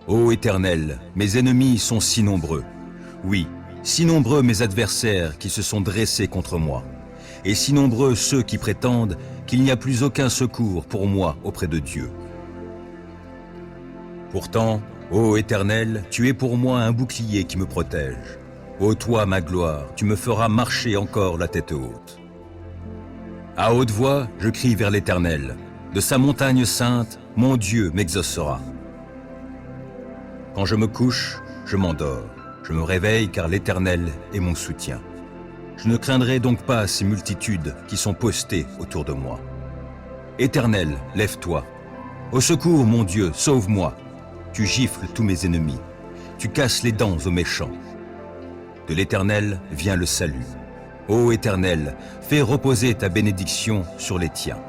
Ô Éternel, mes ennemis sont si nombreux. Oui, si nombreux mes adversaires qui se sont dressés contre moi. Et si nombreux ceux qui prétendent qu'il n'y a plus aucun secours pour moi auprès de Dieu. Pourtant, ô Éternel, tu es pour moi un bouclier qui me protège. Ô toi, ma gloire, tu me feras marcher encore la tête haute. À haute voix, je crie vers l'Éternel. De sa montagne sainte, mon Dieu m'exaucera. Quand je me couche, je m'endors. Je me réveille car l'Éternel est mon soutien. Je ne craindrai donc pas ces multitudes qui sont postées autour de moi. Éternel, lève-toi. Au secours, mon Dieu, sauve-moi. Tu gifles tous mes ennemis. Tu casses les dents aux méchants. De l'Éternel vient le salut. Ô Éternel, fais reposer ta bénédiction sur les tiens.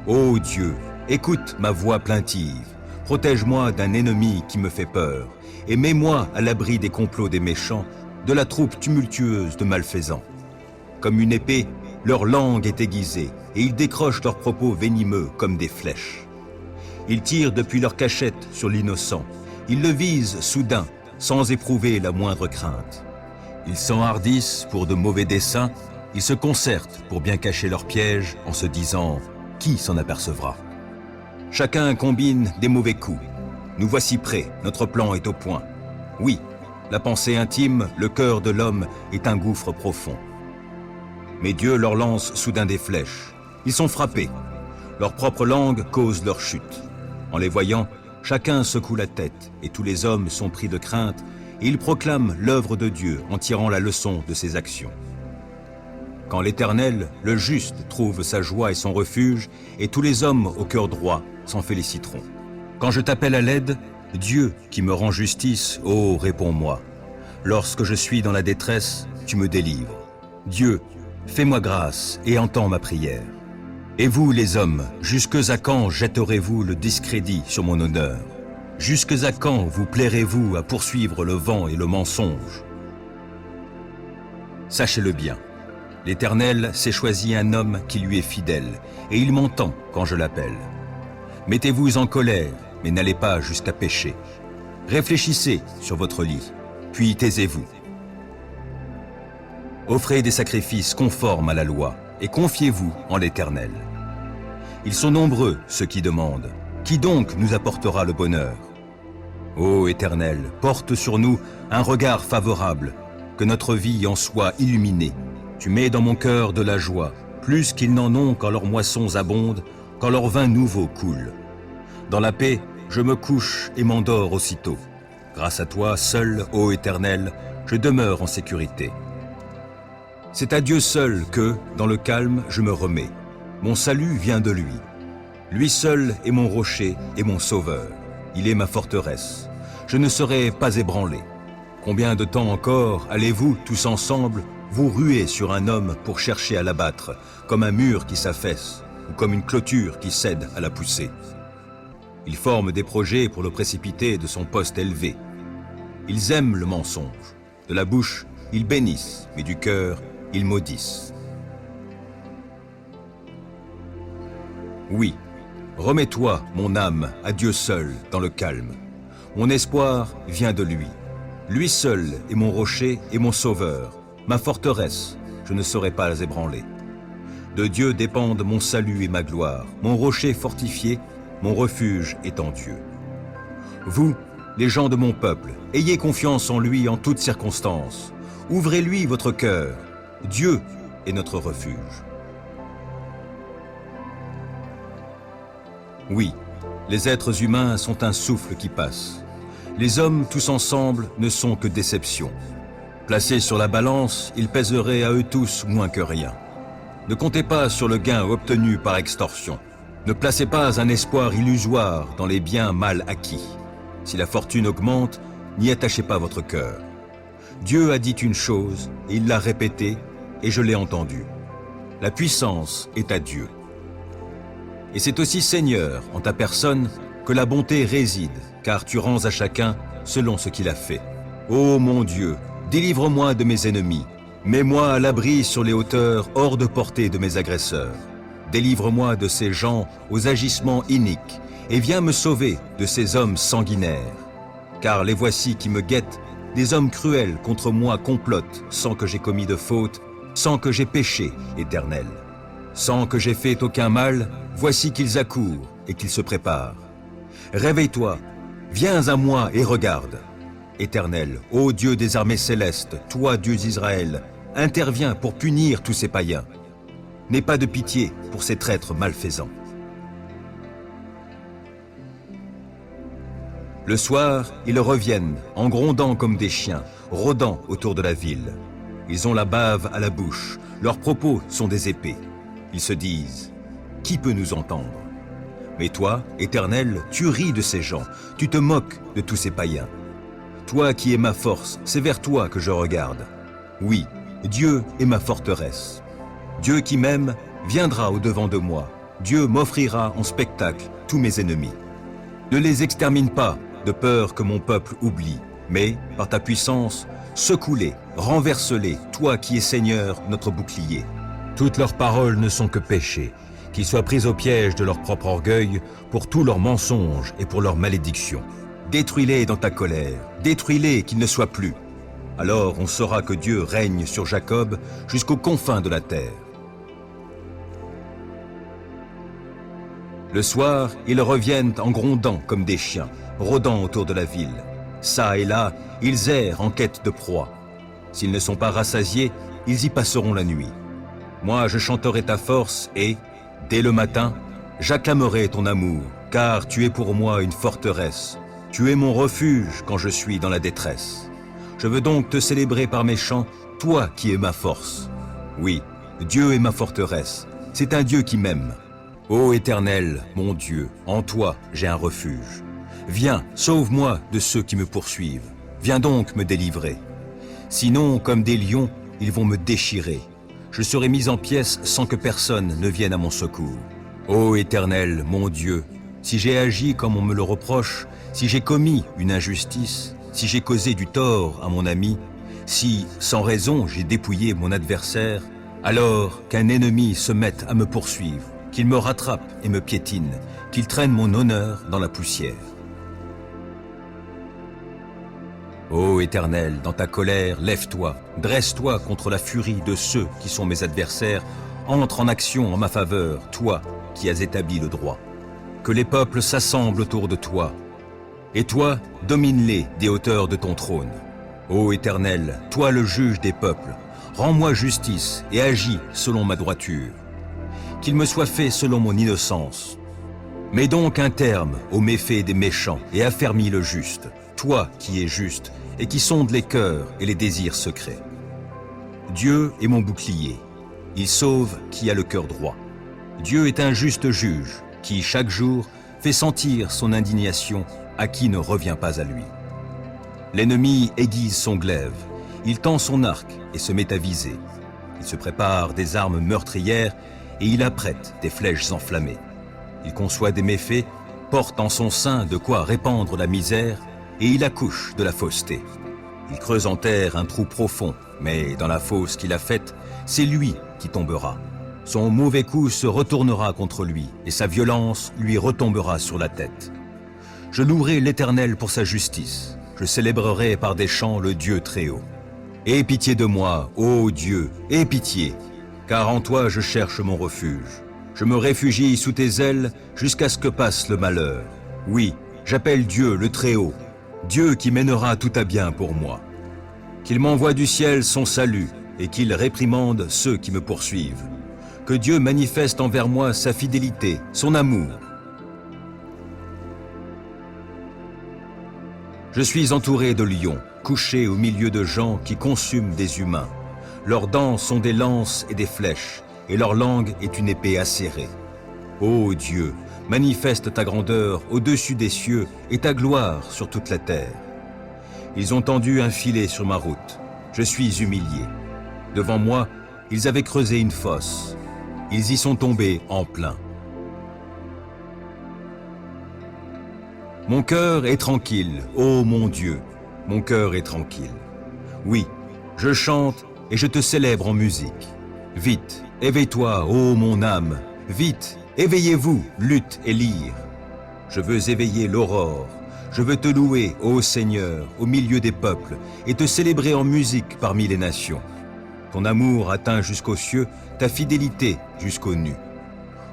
Ô Dieu, écoute ma voix plaintive. Protège-moi d'un ennemi qui me fait peur, et mets-moi à l'abri des complots des méchants, de la troupe tumultueuse de malfaisants. Comme une épée, leur langue est aiguisée, et ils décrochent leurs propos venimeux comme des flèches. Ils tirent depuis leur cachette sur l'innocent. Ils le visent soudain, sans éprouver la moindre crainte. Ils s'enhardissent pour de mauvais desseins. Ils se concertent pour bien cacher leurs pièges en se disant « Qui s'en apercevra ?» Chacun combine des mauvais coups. Nous voici prêts, notre plan est au point. Oui, la pensée intime, le cœur de l'homme est un gouffre profond. Mais Dieu leur lance soudain des flèches. Ils sont frappés. Leur propre langue cause leur chute. En les voyant, chacun secoue la tête et tous les hommes sont pris de crainte et ils proclament l'œuvre de Dieu en tirant la leçon de ses actions. Quand l'Éternel, le juste, trouve sa joie et son refuge, et tous les hommes au cœur droit s'en féliciteront. Quand je t'appelle à l'aide, Dieu qui me rend justice, ô réponds-moi. Lorsque je suis dans la détresse, tu me délivres. Dieu, fais-moi grâce et entends ma prière. Et vous, les hommes, jusque à quand jetterez-vous le discrédit sur mon honneur? Jusque à quand vous plairez-vous à poursuivre le vent et le mensonge? Sachez-le bien. L'Éternel s'est choisi un homme qui lui est fidèle, et il m'entend quand je l'appelle. Mettez-vous en colère, mais n'allez pas jusqu'à pécher. Réfléchissez sur votre lit, puis taisez-vous. Offrez des sacrifices conformes à la loi, et confiez-vous en l'Éternel. Ils sont nombreux, ceux qui demandent. Qui donc nous apportera le bonheur? Ô Éternel, porte sur nous un regard favorable, que notre vie en soit illuminée. Tu mets dans mon cœur de la joie, plus qu'ils n'en ont quand leurs moissons abondent, quand leur vin nouveau coule. Dans la paix, je me couche et m'endors aussitôt. Grâce à toi, seul, ô Éternel, je demeure en sécurité. C'est à Dieu seul que, dans le calme, je me remets. Mon salut vient de lui. Lui seul est mon rocher et mon sauveur. Il est ma forteresse. Je ne serai pas ébranlé. Combien de temps encore allez-vous, tous ensemble, vous ruez sur un homme pour chercher à l'abattre, comme un mur qui s'affaisse, ou comme une clôture qui cède à la poussée? Ils forment des projets pour le précipiter de son poste élevé. Ils aiment le mensonge. De la bouche, ils bénissent, mais du cœur, ils maudissent. Oui, remets-toi, mon âme, à Dieu seul, dans le calme. Mon espoir vient de lui. Lui seul est mon rocher et mon sauveur. Ma forteresse, je ne serai pas ébranlé. De Dieu dépendent mon salut et ma gloire, mon rocher fortifié, mon refuge est en Dieu. Vous, les gens de mon peuple, ayez confiance en lui en toutes circonstances. Ouvrez-lui votre cœur. Dieu est notre refuge. Oui, les êtres humains sont un souffle qui passe. Les hommes tous ensemble ne sont que déception. Placés sur la balance, ils pèseraient à eux tous moins que rien. Ne comptez pas sur le gain obtenu par extorsion. Ne placez pas un espoir illusoire dans les biens mal acquis. Si la fortune augmente, n'y attachez pas votre cœur. Dieu a dit une chose, et il l'a répétée, et je l'ai entendue. La puissance est à Dieu. Et c'est aussi Seigneur, en ta personne, que la bonté réside, car tu rends à chacun selon ce qu'il a fait. Ô mon Dieu, délivre-moi de mes ennemis. Mets-moi à l'abri sur les hauteurs, hors de portée de mes agresseurs. Délivre-moi de ces gens aux agissements iniques, et viens me sauver de ces hommes sanguinaires. car les voici qui me guettent, des hommes cruels contre moi complotent sans que j'ai commis de faute, sans que j'ai péché, Éternel. Sans que j'ai fait aucun mal, voici qu'ils accourent et qu'ils se préparent. Réveille-toi, viens à moi et regarde. Éternel, ô Dieu des armées célestes, toi Dieu d'Israël, interviens pour punir tous ces païens. N'aie pas de pitié pour ces traîtres malfaisants. Le soir, ils reviennent, en grondant comme des chiens, rôdant autour de la ville. Ils ont la bave à la bouche, leurs propos sont des épées. Ils se disent, « Qui peut nous entendre ?» Mais toi, Éternel, tu ris de ces gens, tu te moques de tous ces païens. Toi qui es ma force, c'est vers toi que je regarde. Oui, Dieu est ma forteresse. Dieu qui m'aime viendra au-devant de moi. Dieu m'offrira en spectacle tous mes ennemis. Ne les extermine pas, de peur que mon peuple oublie, mais, par ta puissance, secoue-les, renverse-les, toi qui es Seigneur, notre bouclier. Toutes leurs paroles ne sont que péchés, qu'ils soient pris au piège de leur propre orgueil, pour tous leurs mensonges et pour leurs malédictions. Détruis-les dans ta colère, détruis-les qu'ils ne soient plus. Alors on saura que Dieu règne sur Jacob jusqu'aux confins de la terre. Le soir, ils reviennent en grondant comme des chiens, rôdant autour de la ville. Ça et là, ils errent en quête de proie. S'ils ne sont pas rassasiés, ils y passeront la nuit. Moi, je chanterai ta force et, dès le matin, j'acclamerai ton amour, car tu es pour moi une forteresse. Tu es mon refuge quand je suis dans la détresse. Je veux donc te célébrer par mes chants, toi qui es ma force. Oui, Dieu est ma forteresse, c'est un Dieu qui m'aime. Ô Éternel, mon Dieu, en toi j'ai un refuge. Viens, sauve-moi de ceux qui me poursuivent. Viens donc me délivrer. Sinon, comme des lions, ils vont me déchirer. Je serai mis en pièces sans que personne ne vienne à mon secours. Ô Éternel, mon Dieu, si j'ai agi comme on me le reproche, si j'ai commis une injustice, si j'ai causé du tort à mon ami, si, sans raison, j'ai dépouillé mon adversaire, alors qu'un ennemi se mette à me poursuivre, qu'il me rattrape et me piétine, qu'il traîne mon honneur dans la poussière. Ô Éternel, dans ta colère, lève-toi, dresse-toi contre la furie de ceux qui sont mes adversaires, entre en action en ma faveur, toi qui as établi le droit. Que les peuples s'assemblent autour de toi, et toi, domine-les des hauteurs de ton trône. Ô Éternel, toi le juge des peuples, rends-moi justice et agis selon ma droiture. Qu'il me soit fait selon mon innocence. Mets donc un terme aux méfaits des méchants et affermis le juste, toi qui es juste et qui sondes les cœurs et les désirs secrets. Dieu est mon bouclier, il sauve qui a le cœur droit. Dieu est un juste juge qui, chaque jour, fait sentir son indignation à qui ne revient pas à lui. L'ennemi aiguise son glaive, il tend son arc et se met à viser. Il se prépare des armes meurtrières et il apprête des flèches enflammées. Il conçoit des méfaits, porte en son sein de quoi répandre la misère et il accouche de la fausseté. Il creuse en terre un trou profond, mais dans la fosse qu'il a faite, c'est lui qui tombera. Son mauvais coup se retournera contre lui et sa violence lui retombera sur la tête. Je louerai l'Éternel pour sa justice. Je célébrerai par des chants le Dieu très haut. Aie pitié de moi, ô Dieu, aie pitié, car en toi je cherche mon refuge. Je me réfugie sous tes ailes jusqu'à ce que passe le malheur. Oui, j'appelle Dieu le Très-Haut, Dieu qui mènera tout à bien pour moi. Qu'il m'envoie du ciel son salut et qu'il réprimande ceux qui me poursuivent. Que Dieu manifeste envers moi sa fidélité, son amour. Je suis entouré de lions, couché au milieu de gens qui consument des humains. Leurs dents sont des lances et des flèches, et leur langue est une épée acérée. Ô Dieu, manifeste ta grandeur au-dessus des cieux et ta gloire sur toute la terre. Ils ont tendu un filet sur ma route. Je suis humilié. Devant moi, ils avaient creusé une fosse. Ils y sont tombés en plein. Mon cœur est tranquille, ô mon Dieu, mon cœur est tranquille. Oui, je chante et je te célèbre en musique. Vite, éveille-toi, ô mon âme, vite, éveillez-vous, lutte et lyre. Je veux éveiller l'aurore, Je veux te louer, ô Seigneur, au milieu des peuples, et te célébrer en musique parmi les nations. Ton amour atteint jusqu'aux cieux, ta fidélité jusqu'aux nues.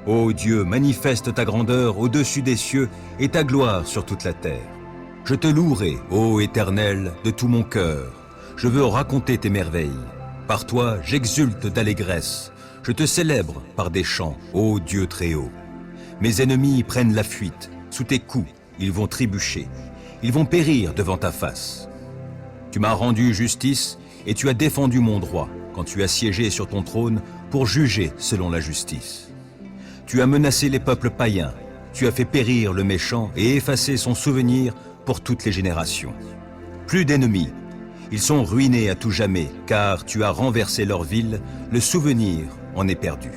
Ô Dieu, manifeste ta grandeur au-dessus des cieux et ta gloire sur toute la terre. Je te louerai, ô Éternel, de tout mon cœur. Je veux raconter tes merveilles. Par toi, j'exulte d'allégresse. Je te célèbre par des chants, ô Dieu très haut. Mes ennemis prennent la fuite. Sous tes coups, ils vont trébucher. Ils vont périr devant ta face. Tu m'as rendu justice et tu as défendu mon droit quand tu as siégé sur ton trône pour juger selon la justice. Tu as menacé les peuples païens. Tu as fait périr le méchant et effacé son souvenir pour toutes les générations. Plus d'ennemis. Ils sont ruinés à tout jamais, car tu as renversé leur ville, le souvenir en est perdu.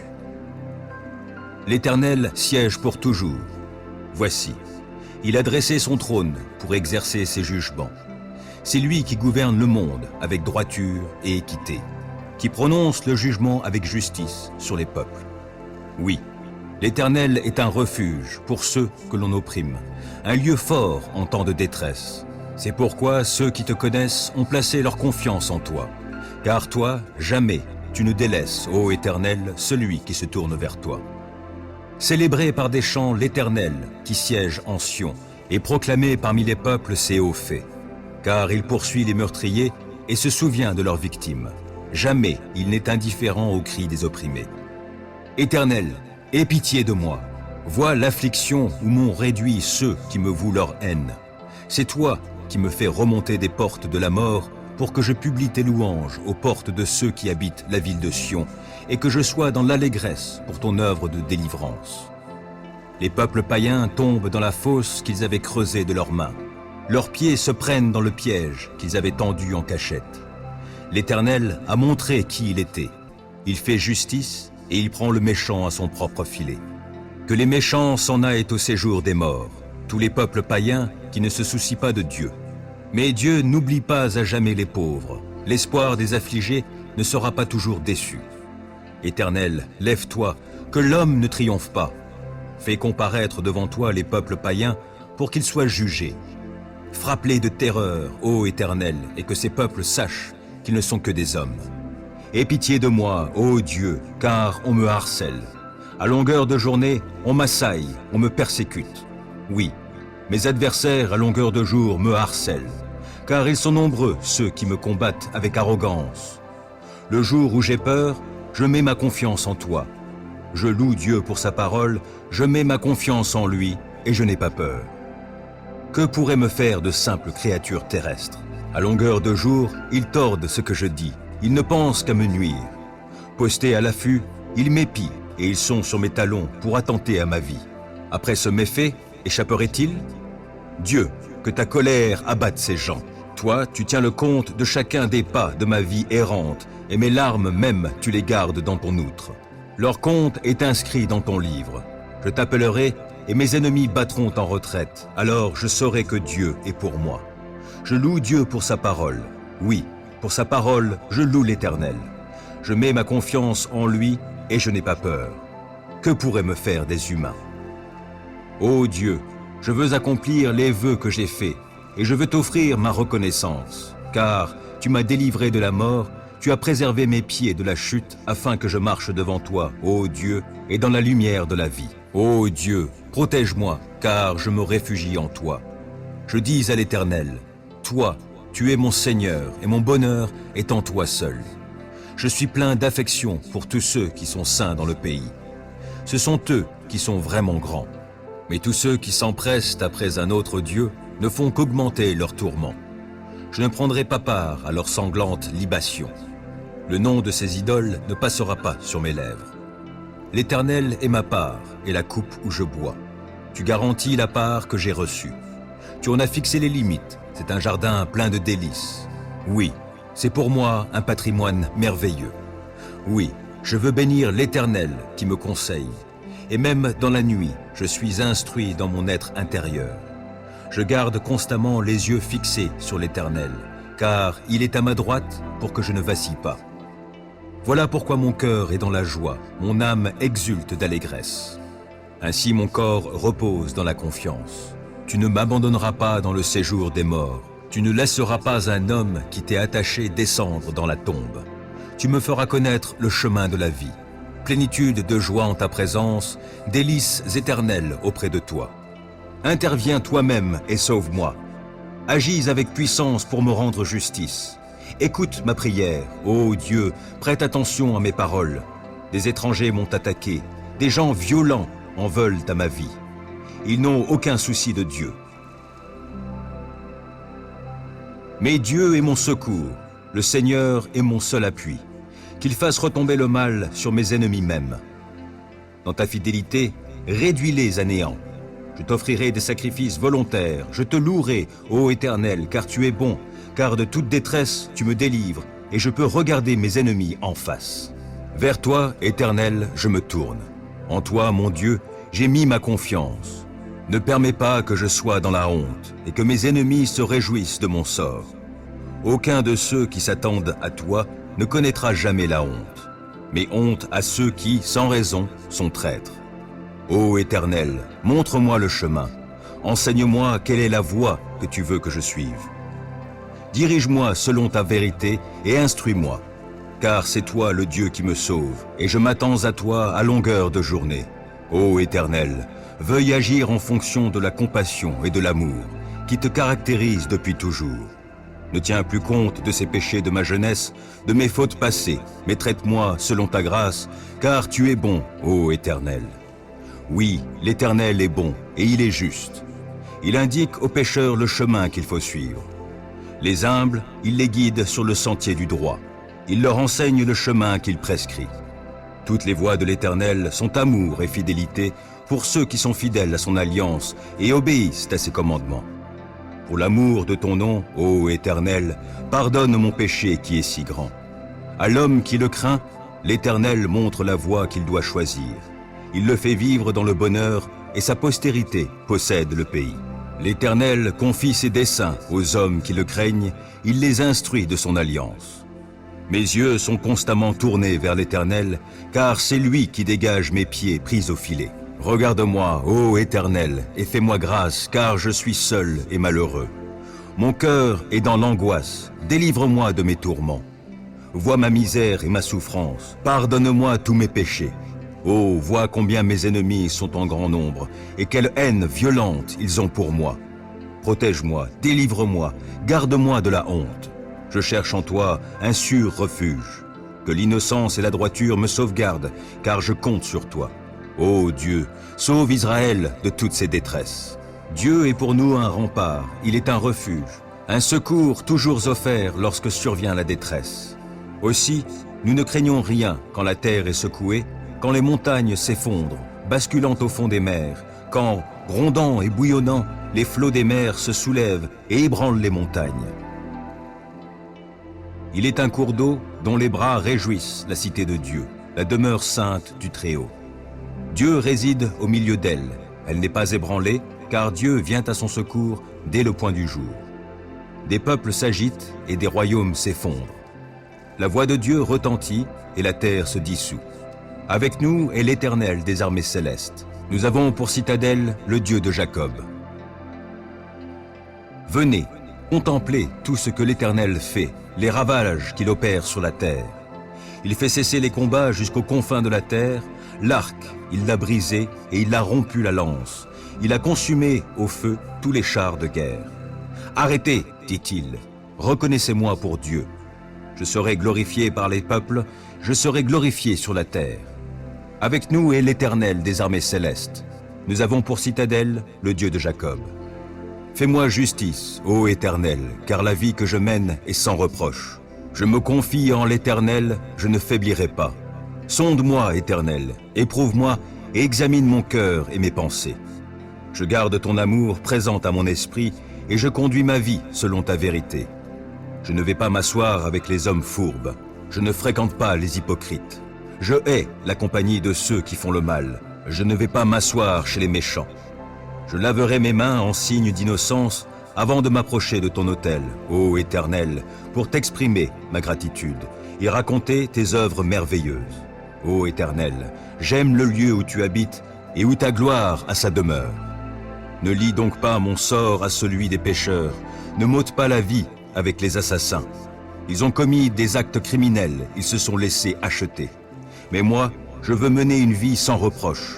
L'Éternel siège pour toujours. Voici, il a dressé son trône pour exercer ses jugements. C'est lui qui gouverne le monde avec droiture et équité, qui prononce le jugement avec justice sur les peuples. Oui, l'Éternel est un refuge pour ceux que l'on opprime, un lieu fort en temps de détresse. C'est pourquoi ceux qui te connaissent ont placé leur confiance en toi. Car toi, jamais tu ne délaisses, ô Éternel, celui qui se tourne vers toi. Célébrez par des chants l'Éternel qui siège en Sion et proclamez parmi les peuples ses hauts faits. Car il poursuit les meurtriers et se souvient de leurs victimes. Jamais il n'est indifférent aux cris des opprimés. Éternel, aie pitié de moi. Vois l'affliction où m'ont réduit ceux qui me vouent leur haine. C'est toi qui me fais remonter des portes de la mort pour que je publie tes louanges aux portes de ceux qui habitent la ville de Sion et que je sois dans l'allégresse pour ton œuvre de délivrance. Les peuples païens tombent dans la fosse qu'ils avaient creusée de leurs mains. Leurs pieds se prennent dans le piège qu'ils avaient tendu en cachette. L'Éternel a montré qui il était. Il fait justice et il prend le méchant à son propre filet. Que les méchants s'en aillent au séjour des morts, tous les peuples païens qui ne se soucient pas de Dieu. Mais Dieu n'oublie pas à jamais les pauvres. L'espoir des affligés ne sera pas toujours déçu. Éternel, lève-toi, que l'homme ne triomphe pas. Fais comparaître devant toi les peuples païens pour qu'ils soient jugés. Frappe-les de terreur, ô Éternel, et que ces peuples sachent qu'ils ne sont que des hommes. Aie pitié de moi, ô Dieu, car on me harcèle. À longueur de journée, on m'assaille, on me persécute. Oui, mes adversaires à longueur de jour me harcèlent, car ils sont nombreux ceux qui me combattent avec arrogance. Le jour où j'ai peur, je mets ma confiance en toi. Je loue Dieu pour sa parole, je mets ma confiance en lui et je n'ai pas peur. Que pourraient me faire de simples créatures terrestres? À longueur de jour, ils tordent ce que je dis, ils ne pensent qu'à me nuire. Postés à l'affût, ils m'épient et ils sont sur mes talons pour attenter à ma vie. Après ce méfait, échapperait-il? Dieu, que ta colère abatte ces gens. Toi, tu tiens le compte de chacun des pas de ma vie errante, et mes larmes même, tu les gardes dans ton outre. Leur compte est inscrit dans ton livre. Je t'appellerai, et mes ennemis battront en retraite. Alors je saurai que Dieu est pour moi. Je loue Dieu pour sa parole. Oui, pour sa parole, je loue l'Éternel. Je mets ma confiance en lui, et je n'ai pas peur. Que pourraient me faire des humains? Ô Dieu, je veux accomplir les vœux que j'ai faits, et je veux t'offrir ma reconnaissance, car tu m'as délivré de la mort, tu as préservé mes pieds de la chute, afin que je marche devant toi, ô Dieu, et dans la lumière de la vie. Ô Dieu, protège-moi, car je me réfugie en toi. Je dis à l'Éternel, toi, tu es mon Seigneur, et mon bonheur est en toi seul. Je suis plein d'affection pour tous ceux qui sont saints dans le pays. Ce sont eux qui sont vraiment grands. Mais tous ceux qui s'empressent après un autre Dieu ne font qu'augmenter leurs tourments. Je ne prendrai pas part à leurs sanglantes libations. Le nom de ces idoles ne passera pas sur mes lèvres. L'Éternel est ma part et la coupe où je bois. Tu garantis la part que j'ai reçue. Tu en as fixé les limites, c'est un jardin plein de délices. Oui, c'est pour moi un patrimoine merveilleux. Oui, je veux bénir l'Éternel qui me conseille. Et même dans la nuit, je suis instruit dans mon être intérieur. Je garde constamment les yeux fixés sur l'Éternel, car il est à ma droite pour que je ne vacille pas. Voilà pourquoi mon cœur est dans la joie, mon âme exulte d'allégresse. Ainsi mon corps repose dans la confiance. Tu ne m'abandonneras pas dans le séjour des morts. Tu ne laisseras pas un homme qui t'est attaché descendre dans la tombe. Tu me feras connaître le chemin de la vie. Plénitude de joie en ta présence, délices éternelles auprès de toi. Interviens toi-même et sauve-moi. Agis avec puissance pour me rendre justice. Écoute ma prière, ô Dieu, prête attention à mes paroles. Des étrangers m'ont attaqué, des gens violents en veulent à ma vie. Ils n'ont aucun souci de Dieu. Mais Dieu est mon secours, le Seigneur est mon seul appui. Qu'il fasse retomber le mal sur mes ennemis même. Dans ta fidélité, réduis-les à néant. Je t'offrirai des sacrifices volontaires, je te louerai, ô Éternel, car tu es bon, car de toute détresse tu me délivres, et je peux regarder mes ennemis en face. Vers toi, Éternel, je me tourne. En toi, mon Dieu, j'ai mis ma confiance. Ne permets pas que je sois dans la honte, et que mes ennemis se réjouissent de mon sort. Aucun de ceux qui s'attendent à toi ne connaîtra jamais la honte, mais honte à ceux qui, sans raison, sont traîtres. Ô Éternel, montre-moi le chemin, enseigne-moi quelle est la voie que tu veux que je suive. Dirige-moi selon ta vérité et instruis-moi, car c'est toi le Dieu qui me sauve, et je m'attends à toi à longueur de journée. Ô Éternel, veuille agir en fonction de la compassion et de l'amour qui te caractérisent depuis toujours. Ne tiens plus compte de ces péchés de ma jeunesse, de mes fautes passées, mais traite-moi selon ta grâce, car tu es bon, ô Éternel. Oui, l'Éternel est bon, et il est juste. Il indique aux pécheurs le chemin qu'il faut suivre. Les humbles, il les guide sur le sentier du droit. Il leur enseigne le chemin qu'il prescrit. Toutes les voies de l'Éternel sont amour et fidélité pour ceux qui sont fidèles à son alliance et obéissent à ses commandements. Pour l'amour de ton nom, ô Éternel, pardonne mon péché qui est si grand. À l'homme qui le craint, l'Éternel montre la voie qu'il doit choisir. Il le fait vivre dans le bonheur et sa postérité possède le pays. L'Éternel confie ses desseins aux hommes qui le craignent, il les instruit de son alliance. Mes yeux sont constamment tournés vers l'Éternel, car c'est lui qui dégage mes pieds pris au filet. Regarde-moi, ô Éternel, et fais-moi grâce, car je suis seul et malheureux. Mon cœur est dans l'angoisse, délivre-moi de mes tourments. Vois ma misère et ma souffrance, pardonne-moi tous mes péchés. Oh, vois combien mes ennemis sont en grand nombre, et quelle haine violente ils ont pour moi. Protège-moi, délivre-moi, garde-moi de la honte. Je cherche en toi un sûr refuge. Que l'innocence et la droiture me sauvegardent, car je compte sur toi. Ô Dieu, sauve Israël de toutes ses détresses. Dieu est pour nous un rempart, il est un refuge, un secours toujours offert lorsque survient la détresse. Aussi, nous ne craignons rien quand la terre est secouée, quand les montagnes s'effondrent, basculant au fond des mers, quand, grondant et bouillonnant, les flots des mers se soulèvent et ébranlent les montagnes. Il est un cours d'eau dont les bras réjouissent la cité de Dieu, la demeure sainte du Très-Haut. Dieu réside au milieu d'elle. Elle n'est pas ébranlée, car Dieu vient à son secours dès le point du jour. Des peuples s'agitent et des royaumes s'effondrent. La voix de Dieu retentit et la terre se dissout. Avec nous est l'Éternel des armées célestes. Nous avons pour citadelle le Dieu de Jacob. Venez, contemplez tout ce que l'Éternel fait, les ravages qu'il opère sur la terre. Il fait cesser les combats jusqu'aux confins de la terre. L'arc, il l'a brisé et il a rompu la lance. Il a consumé au feu tous les chars de guerre. Arrêtez, dit-il, reconnaissez-moi pour Dieu. Je serai glorifié par les peuples, je serai glorifié sur la terre. Avec nous est l'Éternel des armées célestes. Nous avons pour citadelle le Dieu de Jacob. Fais-moi justice, ô Éternel, car la vie que je mène est sans reproche. Je me confie en l'Éternel, je ne faiblirai pas. Sonde-moi, Éternel, éprouve-moi et examine mon cœur et mes pensées. Je garde ton amour présent à mon esprit et je conduis ma vie selon ta vérité. Je ne vais pas m'asseoir avec les hommes fourbes. Je ne fréquente pas les hypocrites. Je hais la compagnie de ceux qui font le mal. Je ne vais pas m'asseoir chez les méchants. Je laverai mes mains en signe d'innocence avant de m'approcher de ton autel, ô Éternel, pour t'exprimer ma gratitude et raconter tes œuvres merveilleuses. Ô Éternel, j'aime le lieu où tu habites et où ta gloire a sa demeure. Ne lie donc pas mon sort à celui des pécheurs, ne m'ôte pas la vie avec les assassins. Ils ont commis des actes criminels, ils se sont laissés acheter. Mais moi, je veux mener une vie sans reproche.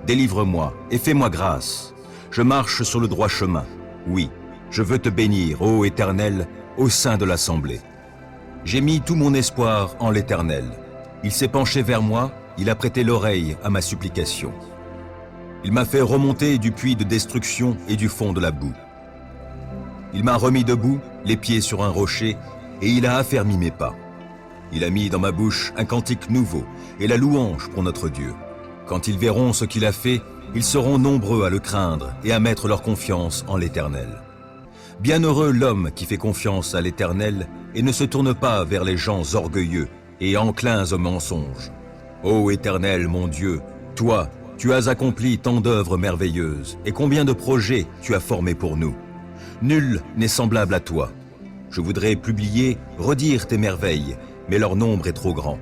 Délivre-moi et fais-moi grâce. Je marche sur le droit chemin. Oui, je veux te bénir, ô Éternel, au sein de l'assemblée. J'ai mis tout mon espoir en l'Éternel. Il s'est penché vers moi, il a prêté l'oreille à ma supplication. Il m'a fait remonter du puits de destruction et du fond de la boue. Il m'a remis debout, les pieds sur un rocher, et il a affermi mes pas. Il a mis dans ma bouche un cantique nouveau et la louange pour notre Dieu. Quand ils verront ce qu'il a fait, ils seront nombreux à le craindre et à mettre leur confiance en l'Éternel. Bienheureux l'homme qui fait confiance à l'Éternel et ne se tourne pas vers les gens orgueilleux et enclins au mensonge. Ô Éternel, mon Dieu, toi, tu as accompli tant d'œuvres merveilleuses et combien de projets tu as formés pour nous. Nul n'est semblable à toi. Je voudrais publier, redire tes merveilles, mais leur nombre est trop grand.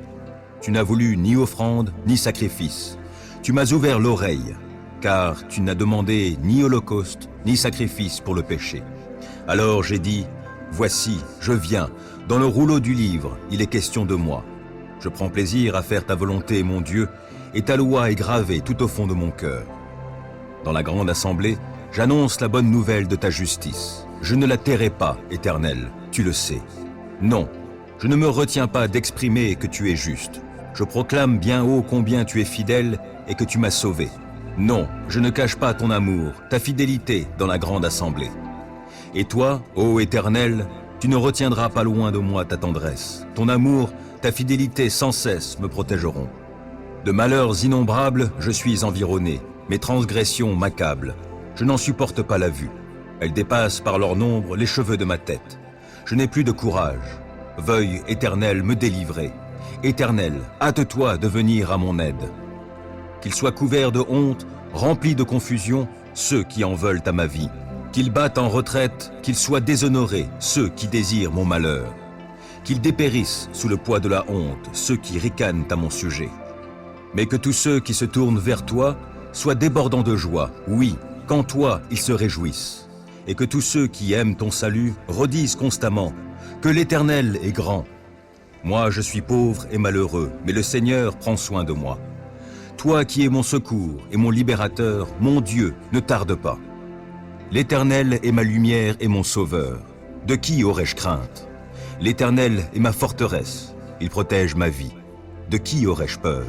Tu n'as voulu ni offrande, ni sacrifice. Tu m'as ouvert l'oreille, car tu n'as demandé ni holocauste, ni sacrifice pour le péché. Alors j'ai dit, voici, je viens, dans le rouleau du livre, il est question de moi. Je prends plaisir à faire ta volonté, mon Dieu, et ta loi est gravée tout au fond de mon cœur. Dans la grande assemblée, j'annonce la bonne nouvelle de ta justice. Je ne la tairai pas, Éternel, tu le sais. Non, je ne me retiens pas d'exprimer que tu es juste. Je proclame bien haut combien tu es fidèle et que tu m'as sauvé. Non, je ne cache pas ton amour, ta fidélité dans la grande assemblée. Et toi, ô Éternel, tu ne retiendras pas loin de moi ta tendresse. Ton amour, ta fidélité sans cesse me protégeront. De malheurs innombrables, je suis environné. Mes transgressions m'accablent. Je n'en supporte pas la vue. Elles dépassent par leur nombre les cheveux de ma tête. Je n'ai plus de courage. Veuille, Éternel, me délivrer. Éternel, hâte-toi de venir à mon aide. Qu'ils soient couverts de honte, remplis de confusion, ceux qui en veulent à ma vie. Qu'ils battent en retraite, qu'ils soient déshonorés, ceux qui désirent mon malheur. Qu'ils dépérissent sous le poids de la honte, ceux qui ricanent à mon sujet. Mais que tous ceux qui se tournent vers toi soient débordants de joie, oui, qu'en toi ils se réjouissent. Et que tous ceux qui aiment ton salut redisent constamment que l'Éternel est grand. Moi je suis pauvre et malheureux, mais le Seigneur prend soin de moi. Toi qui es mon secours et mon libérateur, mon Dieu, ne tarde pas. L'Éternel est ma lumière et mon sauveur. De qui aurais-je crainte? L'Éternel est ma forteresse, il protège ma vie. De qui aurais-je peur?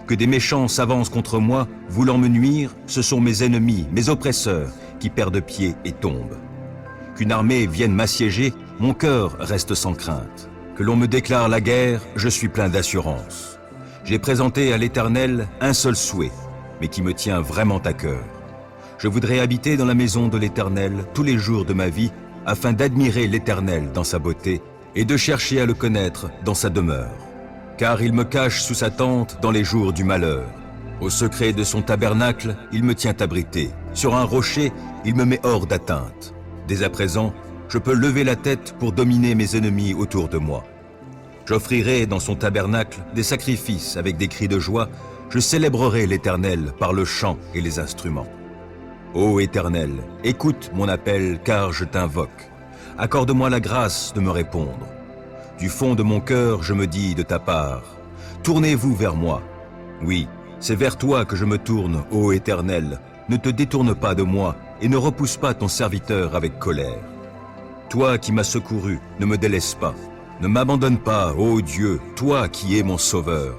Que des méchants s'avancent contre moi, voulant me nuire, ce sont mes ennemis, mes oppresseurs, qui perdent pied et tombent. Qu'une armée vienne m'assiéger, mon cœur reste sans crainte. Que l'on me déclare la guerre, je suis plein d'assurance. J'ai présenté à l'Éternel un seul souhait, mais qui me tient vraiment à cœur. Je voudrais habiter dans la maison de l'Éternel tous les jours de ma vie, afin d'admirer l'Éternel dans sa beauté et de chercher à le connaître dans sa demeure. Car il me cache sous sa tente dans les jours du malheur. Au secret de son tabernacle, il me tient abrité. Sur un rocher, il me met hors d'atteinte. Dès à présent, je peux lever la tête pour dominer mes ennemis autour de moi. J'offrirai dans son tabernacle des sacrifices avec des cris de joie. Je célébrerai l'Éternel par le chant et les instruments. Ô Éternel, écoute mon appel car je t'invoque. Accorde-moi la grâce de me répondre. Du fond de mon cœur, je me dis de ta part, tournez-vous vers moi. Oui, c'est vers toi que je me tourne, ô Éternel. Ne te détourne pas de moi et ne repousse pas ton serviteur avec colère. Toi qui m'as secouru, ne me délaisse pas. Ne m'abandonne pas, ô Dieu, toi qui es mon sauveur.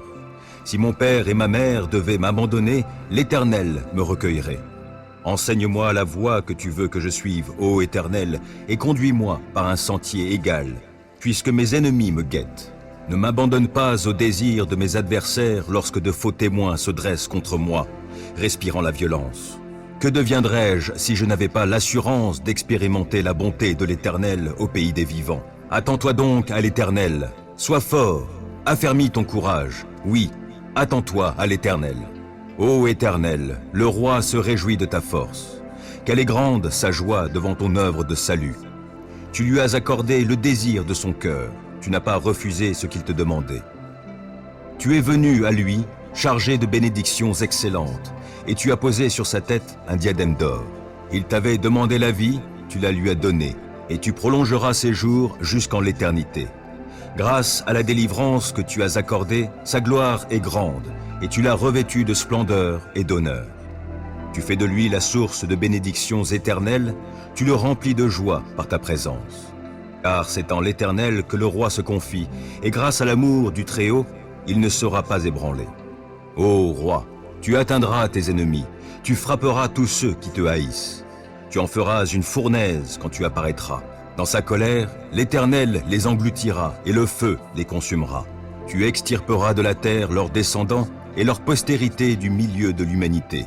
Si mon père et ma mère devaient m'abandonner, l'Éternel me recueillerait. Enseigne-moi la voie que tu veux que je suive, ô Éternel, et conduis-moi par un sentier égal, puisque mes ennemis me guettent. Ne m'abandonne pas au désir de mes adversaires lorsque de faux témoins se dressent contre moi, respirant la violence. Que deviendrais-je si je n'avais pas l'assurance d'expérimenter la bonté de l'Éternel au pays des vivants? Attends-toi donc à l'Éternel, sois fort, affermis ton courage, oui, attends-toi à l'Éternel. Ô Éternel, le roi se réjouit de ta force. Quelle est grande sa joie devant ton œuvre de salut. Tu lui as accordé le désir de son cœur, tu n'as pas refusé ce qu'il te demandait. Tu es venu à lui, chargé de bénédictions excellentes, et tu as posé sur sa tête un diadème d'or. Il t'avait demandé la vie, tu la lui as donnée, et tu prolongeras ses jours jusqu'en l'éternité. Grâce à la délivrance que tu as accordée, sa gloire est grande, et tu l'as revêtu de splendeur et d'honneur. Tu fais de lui la source de bénédictions éternelles, tu le remplis de joie par ta présence. Car c'est en l'Éternel que le roi se confie, et grâce à l'amour du Très-Haut, il ne sera pas ébranlé. Ô roi, tu atteindras tes ennemis, tu frapperas tous ceux qui te haïssent. Tu en feras une fournaise quand tu apparaîtras. Dans sa colère, l'Éternel les engloutira et le feu les consumera. Tu extirperas de la terre leurs descendants et leur postérité du milieu de l'humanité.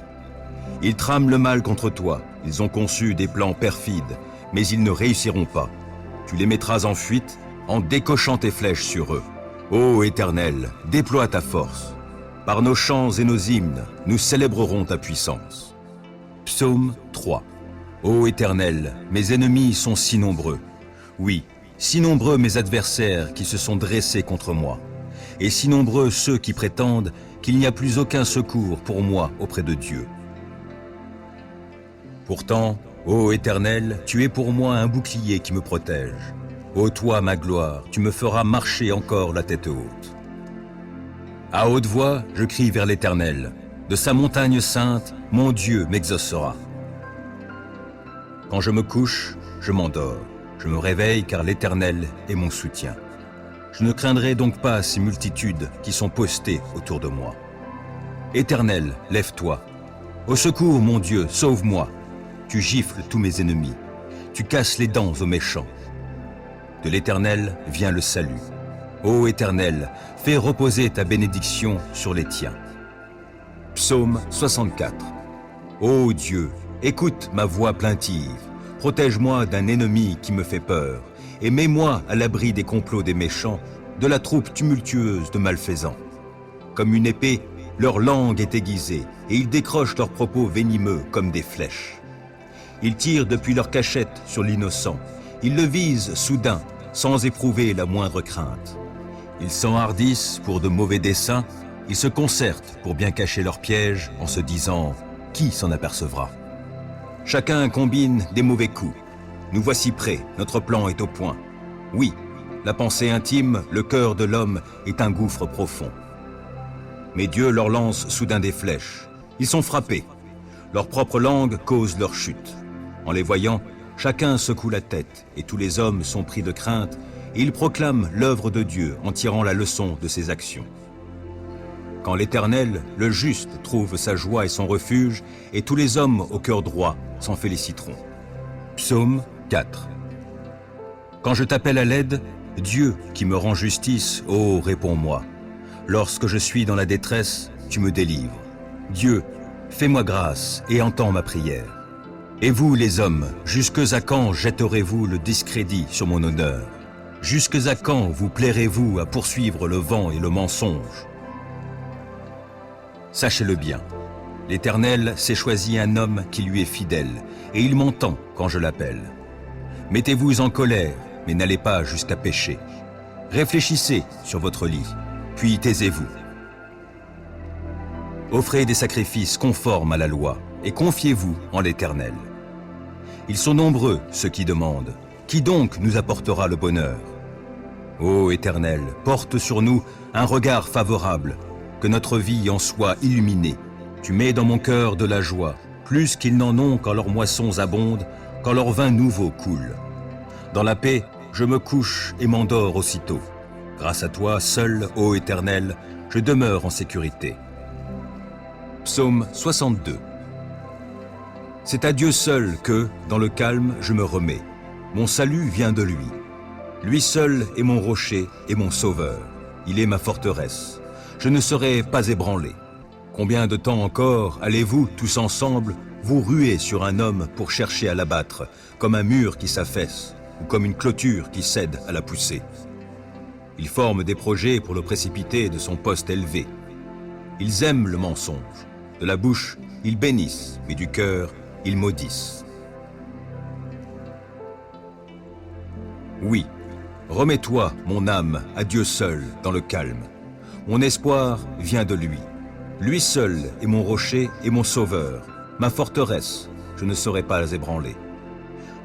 Ils trament le mal contre toi, ils ont conçu des plans perfides, mais ils ne réussiront pas. Tu les mettras en fuite en décochant tes flèches sur eux. Ô Éternel, déploie ta force. Par nos chants et nos hymnes, nous célébrerons ta puissance. Psaume 3. Ô Éternel, mes ennemis sont si nombreux. Oui, si nombreux mes adversaires qui se sont dressés contre moi. Et si nombreux ceux qui prétendent qu'il n'y a plus aucun secours pour moi auprès de Dieu. Pourtant, ô Éternel, tu es pour moi un bouclier qui me protège. Ô toi, ma gloire, tu me feras marcher encore la tête haute. À haute voix, je crie vers l'Éternel. De sa montagne sainte, mon Dieu m'exaucera. Quand je me couche, je m'endors. Je me réveille car l'Éternel est mon soutien. Je ne craindrai donc pas ces multitudes qui sont postées autour de moi. Éternel, lève-toi. Au secours, mon Dieu, sauve-moi. Tu gifles tous mes ennemis. Tu casses les dents aux méchants. De l'Éternel vient le salut. Ô Éternel, fais reposer ta bénédiction sur les tiens. Psaume 64. Ô Dieu, écoute ma voix plaintive. Protège-moi d'un ennemi qui me fait peur, et mets-moi à l'abri des complots des méchants, de la troupe tumultueuse de malfaisants. Comme une épée, leur langue est aiguisée, et ils décrochent leurs propos venimeux comme des flèches. Ils tirent depuis leur cachette sur l'innocent. Ils le visent soudain, sans éprouver la moindre crainte. Ils s'enhardissent pour de mauvais desseins. Ils se concertent pour bien cacher leurs pièges en se disant « Qui s'en apercevra ?» Chacun combine des mauvais coups. Nous voici prêts, notre plan est au point. Oui, la pensée intime, le cœur de l'homme est un gouffre profond. Mais Dieu leur lance soudain des flèches. Ils sont frappés. Leur propre langue cause leur chute. En les voyant, chacun secoue la tête et tous les hommes sont pris de crainte et ils proclament l'œuvre de Dieu en tirant la leçon de ses actions. Quand l'Éternel, le juste, trouve sa joie et son refuge, et tous les hommes au cœur droit s'en féliciteront. Psaume 4. Quand je t'appelle à l'aide, Dieu qui me rend justice, ô réponds-moi. Lorsque je suis dans la détresse, tu me délivres. Dieu, fais-moi grâce et entends ma prière. Et vous, les hommes, jusque à quand jetterez-vous le discrédit sur mon honneur? Jusque à quand vous plairez-vous à poursuivre le vent et le mensonge? Sachez-le bien, l'Éternel s'est choisi un homme qui lui est fidèle, et il m'entend quand je l'appelle. Mettez-vous en colère, mais n'allez pas jusqu'à pécher. Réfléchissez sur votre lit, puis taisez-vous. Offrez des sacrifices conformes à la loi, et confiez-vous en l'Éternel. Ils sont nombreux, ceux qui demandent. Qui donc nous apportera le bonheur? Ô Éternel, porte sur nous un regard favorable, que notre vie en soit illuminée. Tu mets dans mon cœur de la joie, plus qu'ils n'en ont quand leurs moissons abondent, quand leur vin nouveau coule. Dans la paix, je me couche et m'endors aussitôt. Grâce à toi, seul, ô Éternel, je demeure en sécurité. Psaume 62. C'est à Dieu seul que, dans le calme, je me remets. Mon salut vient de lui. Lui seul est mon rocher et mon sauveur. Il est ma forteresse. Je ne serai pas ébranlé. Combien de temps encore allez-vous, tous ensemble, vous ruer sur un homme pour chercher à l'abattre, comme un mur qui s'affaisse, ou comme une clôture qui cède à la poussée? Ils forment des projets pour le précipiter de son poste élevé. Ils aiment le mensonge. De la bouche, ils bénissent, mais du cœur, ils maudissent. Oui, remets-toi, mon âme, à Dieu seul, dans le calme. Mon espoir vient de lui. Lui seul est mon rocher et mon sauveur, ma forteresse. je ne serai pas ébranlé.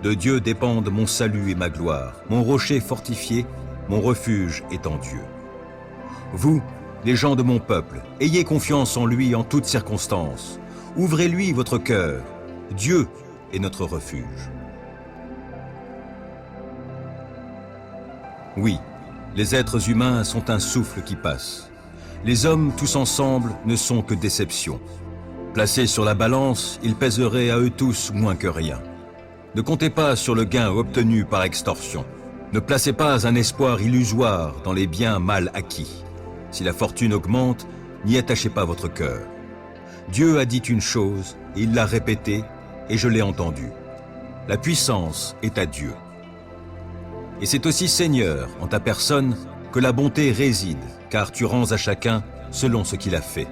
De Dieu dépendent mon salut et ma gloire, mon rocher fortifié, mon refuge est en Dieu. Vous, les gens de mon peuple, ayez confiance en lui en toutes circonstances. Ouvrez-lui votre cœur. Dieu est notre refuge. Oui, les êtres humains sont un souffle qui passe. Les hommes tous ensemble ne sont que déception. Placés sur la balance, ils pèseraient à eux tous moins que rien. Ne comptez pas sur le gain obtenu par extorsion. Ne placez pas un espoir illusoire dans les biens mal acquis. Si la fortune augmente, n'y attachez pas votre cœur. Dieu a dit une chose, et il l'a répétée, et je l'ai entendue. La puissance est à Dieu. Et c'est aussi Seigneur, en ta personne, que la bonté réside, car tu rends à chacun selon ce qu'il a fait.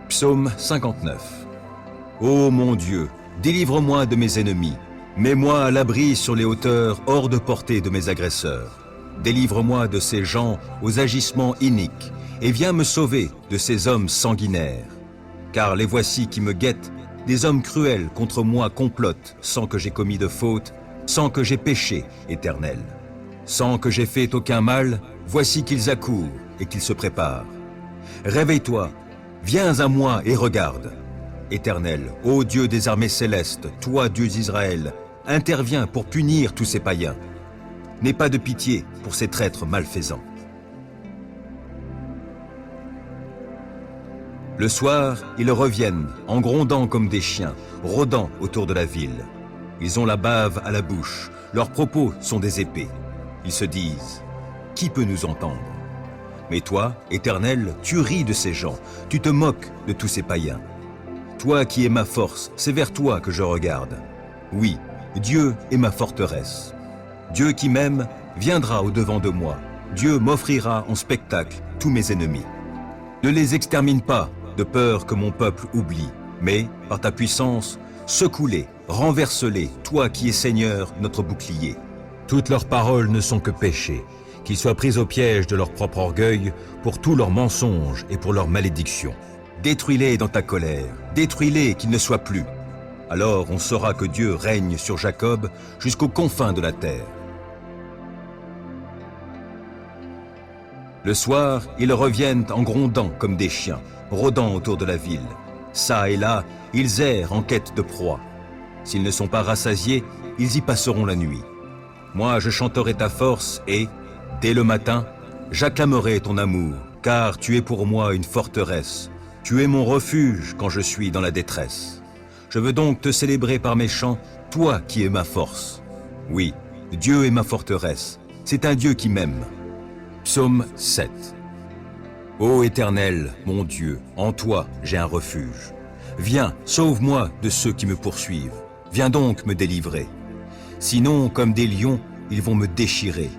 Psaume 59. Ô mon Dieu, délivre-moi de mes ennemis. Mets-moi à l'abri sur les hauteurs, hors de portée de mes agresseurs. Délivre-moi de ces gens aux agissements iniques, et viens me sauver de ces hommes sanguinaires. Car les voici qui me guettent, des hommes cruels contre moi complotent, sans que j'ai commis de faute, sans que j'ai péché, Éternel. Sans que j'ai fait aucun mal, voici qu'ils accourent et qu'ils se préparent. Réveille-toi, viens à moi et regarde. Éternel, ô Dieu des armées célestes, toi, Dieu d'Israël, interviens pour punir tous ces païens. N'aie pas de pitié pour ces traîtres malfaisants. Le soir, ils reviennent, en grondant comme des chiens, rôdant autour de la ville. Ils ont la bave à la bouche, leurs propos sont des épées. Ils se disent, qui peut nous entendre? Mais toi, Éternel, tu ris de ces gens, tu te moques de tous ces païens. Toi qui es ma force, c'est vers toi que je regarde. Oui, Dieu est ma forteresse. Dieu qui m'aime viendra au-devant de moi. Dieu m'offrira en spectacle tous mes ennemis. Ne les extermine pas, de peur que mon peuple oublie, mais, par ta puissance, secoue-les, renverse-les, toi qui es Seigneur, notre bouclier. Toutes leurs paroles ne sont que péchés, qu'ils soient pris au piège de leur propre orgueil, pour tous leurs mensonges et pour leurs malédictions. Détruis-les dans ta colère, détruis-les qu'ils ne soient plus. Alors on saura que Dieu règne sur Jacob jusqu'aux confins de la terre. Le soir, ils reviennent en grondant comme des chiens, rôdant autour de la ville. Ça et là, ils errent en quête de proie. S'ils ne sont pas rassasiés, ils y passeront la nuit. Moi, je chanterai ta force et, dès le matin, j'acclamerai ton amour, car tu es pour moi une forteresse. Tu es mon refuge quand je suis dans la détresse. Je veux donc te célébrer par mes chants, toi qui es ma force. Oui, Dieu est ma forteresse. C'est un Dieu qui m'aime. Psaume 7. Ô Éternel, mon Dieu, en toi j'ai un refuge. Viens, sauve-moi de ceux qui me poursuivent. Viens donc me délivrer. Sinon, comme des lions, ils vont me déchirer.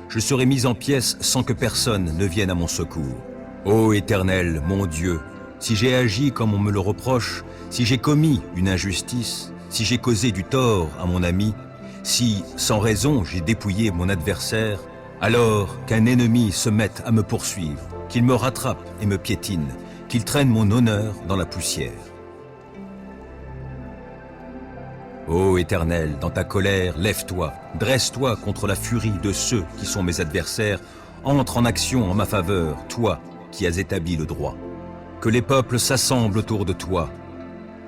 Je serai mis en pièces sans que personne ne vienne à mon secours. Ô Éternel, mon Dieu, si j'ai agi comme on me le reproche, si j'ai commis une injustice, si j'ai causé du tort à mon ami, si, sans raison, j'ai dépouillé mon adversaire, alors qu'un ennemi se mette à me poursuivre, qu'il me rattrape et me piétine, qu'il traîne mon honneur dans la poussière. Ô Éternel, dans ta colère, lève-toi, dresse-toi contre la furie de ceux qui sont mes adversaires, entre en action en ma faveur, toi qui as établi le droit. Que les peuples s'assemblent autour de toi,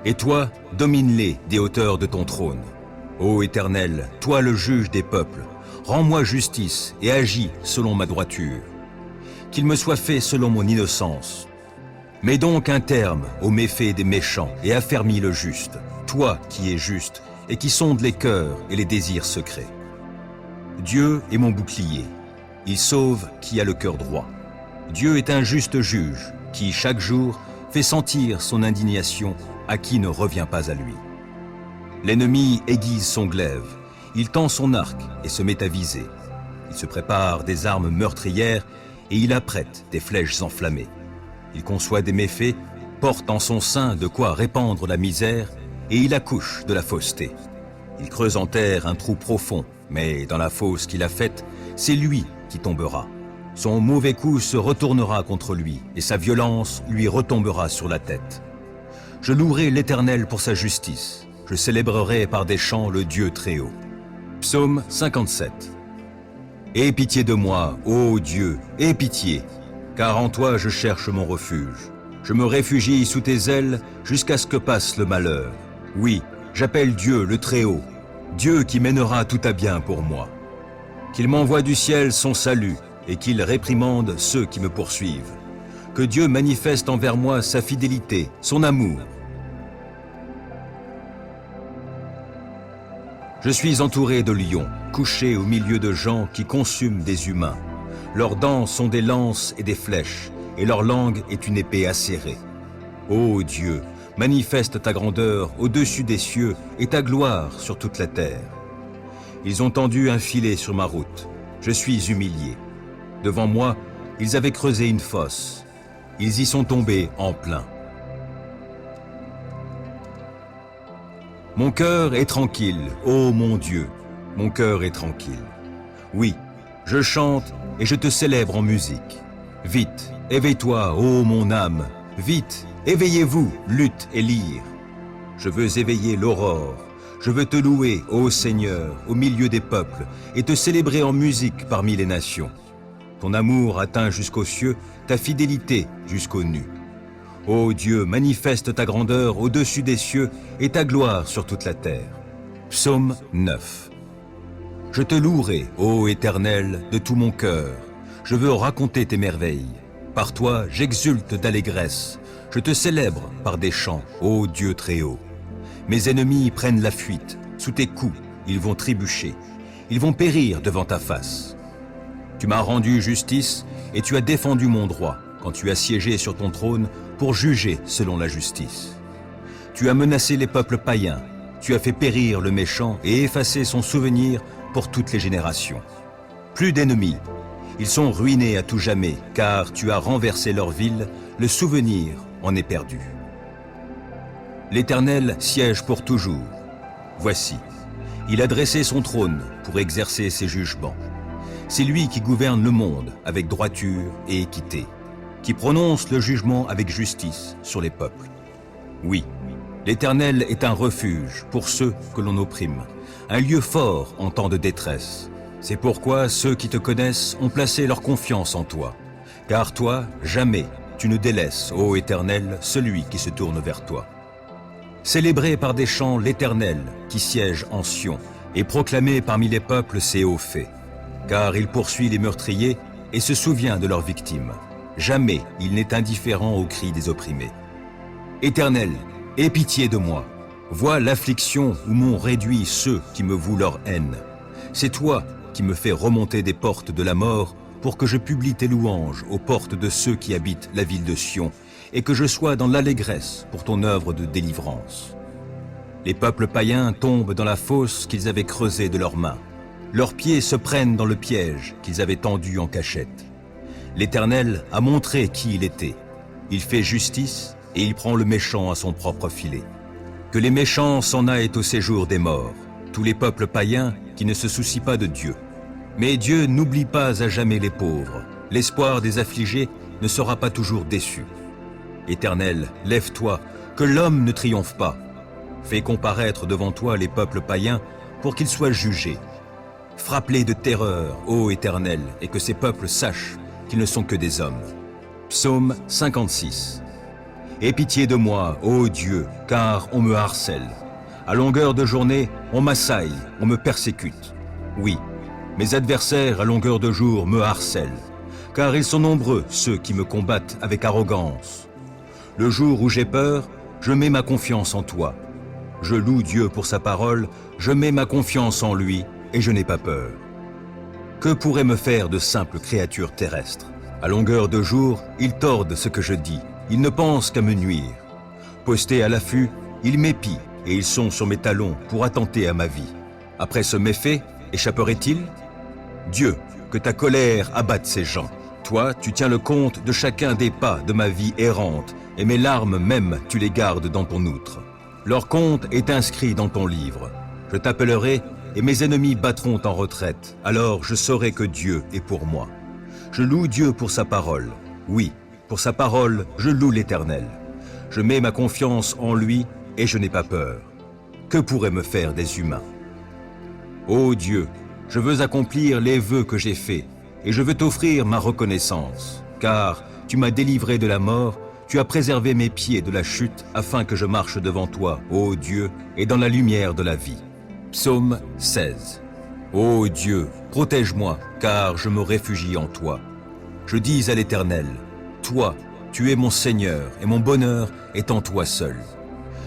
et toi, domine-les des hauteurs de ton trône. Ô Éternel, toi le juge des peuples, rends-moi justice et agis selon ma droiture. Qu'il me soit fait selon mon innocence. Mets donc un terme aux méfaits des méchants et affermis le juste, toi qui es juste et qui sondes les cœurs et les désirs secrets. Dieu est mon bouclier, il sauve qui a le cœur droit. Dieu est un juste juge qui, chaque jour, fait sentir son indignation à qui ne revient pas à lui. L'ennemi aiguise son glaive, il tend son arc et se met à viser. Il se prépare des armes meurtrières et il apprête des flèches enflammées. Il conçoit des méfaits, porte en son sein de quoi répandre la misère et il accouche de la fausseté. Il creuse en terre un trou profond, mais dans la fosse qu'il a faite, c'est lui qui tombera. Son mauvais coup se retournera contre lui et sa violence lui retombera sur la tête. Je louerai l'Éternel pour sa justice. je célébrerai par des chants le Dieu Très-Haut. Psaume 57. Aie pitié de moi, ô Dieu, aie pitié, car en toi je cherche mon refuge. Je me réfugie sous tes ailes jusqu'à ce que passe le malheur. Oui, j'appelle Dieu le Très-Haut, Dieu qui mènera tout à bien pour moi. Qu'il m'envoie du ciel son salut et qu'il réprimande ceux qui me poursuivent. Que Dieu manifeste envers moi sa fidélité, son amour. Je suis entouré de lions, couché au milieu de gens qui consument des humains. Leurs dents sont des lances et des flèches, et leur langue est une épée acérée. Ô Dieu, manifeste ta grandeur au-dessus des cieux et ta gloire sur toute la terre. Ils ont tendu un filet sur ma route. Je suis humilié. Devant moi, ils avaient creusé une fosse. Ils y sont tombés en plein. Mon cœur est tranquille, ô mon Dieu, mon cœur est tranquille. Oui, je chante et je te célèbre en musique. Vite, éveille-toi, ô mon âme, vite, éveillez-vous, lutte et lyre. Je veux éveiller l'aurore, je veux te louer, ô Seigneur, au milieu des peuples, et te célébrer en musique parmi les nations. Ton amour atteint jusqu'aux cieux, ta fidélité jusqu'aux nues. Ô Dieu, manifeste ta grandeur au-dessus des cieux et ta gloire sur toute la terre. Psaume 9. Je te louerai, ô Éternel, de tout mon cœur. Je veux raconter tes merveilles. Par toi, j'exulte d'allégresse. Je te célèbre par des chants, ô Dieu Très-Haut. Mes ennemis prennent la fuite. Sous tes coups, ils vont trébucher. Ils vont périr devant ta face. Tu m'as rendu justice et tu as défendu mon droit quand tu as siégé sur ton trône pour juger selon la justice. Tu as menacé les peuples païens. Tu as fait périr le méchant et effacé son souvenir pour toutes les générations. Plus d'ennemis. Ils sont ruinés à tout jamais, car tu as renversé leur ville, le souvenir en est perdu. L'Éternel siège pour toujours. Voici, il a dressé son trône pour exercer ses jugements. C'est lui qui gouverne le monde avec droiture et équité, qui prononce le jugement avec justice sur les peuples. Oui, l'Éternel est un refuge pour ceux que l'on opprime, un lieu fort en temps de détresse. C'est pourquoi ceux qui te connaissent ont placé leur confiance en toi. Car toi, jamais, tu ne délaisses, ô Éternel, celui qui se tourne vers toi. Célébrez par des chants l'Éternel qui siège en Sion et proclamez parmi les peuples ses hauts faits. Car il poursuit les meurtriers et se souvient de leurs victimes. Jamais il n'est indifférent aux cris des opprimés. Éternel, aie pitié de moi. Vois l'affliction où m'ont réduit ceux qui me vouent leur haine. C'est toi qui me fais remonter des portes de la mort pour que je publie tes louanges aux portes de ceux qui habitent la ville de Sion et que je sois dans l'allégresse pour ton œuvre de délivrance. Les peuples païens tombent dans la fosse qu'ils avaient creusée de leurs mains. Leurs pieds se prennent dans le piège qu'ils avaient tendu en cachette. L'Éternel a montré qui il était. Il fait justice et il prend le méchant à son propre filet. Que les méchants s'en aillent au séjour des morts, tous les peuples païens qui ne se soucient pas de Dieu. Mais Dieu n'oublie pas à jamais les pauvres. L'espoir des affligés ne sera pas toujours déçu. Éternel, lève-toi, que l'homme ne triomphe pas. Fais comparaître devant toi les peuples païens pour qu'ils soient jugés. Frappe-les de terreur, ô Éternel, et que ces peuples sachent qu'ils ne sont que des hommes. Psaume 56. Aie pitié de moi, ô Dieu, car on me harcèle. À longueur de journée, on m'assaille, on me persécute. Oui, mes adversaires à longueur de jour me harcèlent, car ils sont nombreux ceux qui me combattent avec arrogance. Le jour où j'ai peur, je mets ma confiance en toi. Je loue Dieu pour sa parole, je mets ma confiance en lui et je n'ai pas peur. Que pourrait me faire de simples créatures terrestres? À longueur de jour, ils tordent ce que je dis, ils ne pensent qu'à me nuire. Postés à l'affût, ils m'épient et ils sont sur mes talons pour attenter à ma vie. Après ce méfait, échapperait-il? Dieu, que ta colère abatte ces gens. Toi, tu tiens le compte de chacun des pas de ma vie errante, et mes larmes même, tu les gardes dans ton outre. Leur compte est inscrit dans ton livre. Je t'appellerai, et mes ennemis battront en retraite. Alors je saurai que Dieu est pour moi. Je loue Dieu pour sa parole. Oui, pour sa parole, je loue l'Éternel. Je mets ma confiance en lui, et je n'ai pas peur. que pourraient me faire des humains? Ô Dieu, je veux accomplir les vœux que j'ai faits, et je veux t'offrir ma reconnaissance, car tu m'as délivré de la mort, tu as préservé mes pieds de la chute, afin que je marche devant toi, ô Dieu, et dans la lumière de la vie. Psaume 16. Ô Dieu, protège-moi, car je me réfugie en toi. Je dis à l'Éternel, toi, tu es mon Seigneur, et mon bonheur est en toi seul.